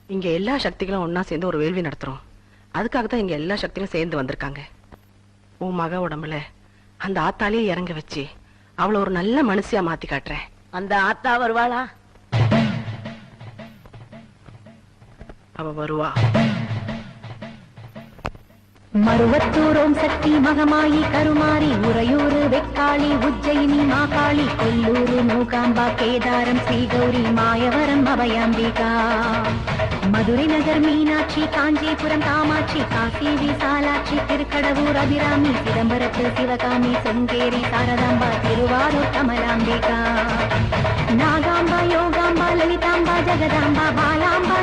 இங்க எல்லா சக்திகளும் ஒன்னா சேர்ந்து ஒரு வேள்வி நடத்துறோம். அதுக்காக தான் இங்க எல்லா சக்திகளும் சேர்ந்து வந்திருக்காங்க. உன் மக உடம்புல அந்த ஆத்தாலேயே இறங்க வச்சு அவளை ஒரு நல்ல மனுஷியா மாத்தி காட்டுறேன். அந்த ஆத்தா வருவாளா? அவ வருவா. மருவத்தூரோம் சக்தி மகமாயி கருமாரி உறையூரு வெக்காளி உஜ்ஜயினி மாகாளி கொல்லூரு மூகாம்பா கேதாரம் ஸ்ரீகௌரி மாயவரம் அபயாம்பிகா மதுரை நகர் மீனாட்சி காஞ்சிபுரம் காமாட்சி காசி விசாலாட்சி திருக்கடவூர் அபிராமி சிதம்பரத்து சிவகாமி செங்கேரி சாரதாம்பா திருவாரூர் கமலாம்பிகா நாகாம்பா யோகாம்பா லலிதாம்பா ஜெகதாம்பா பாலாம்பா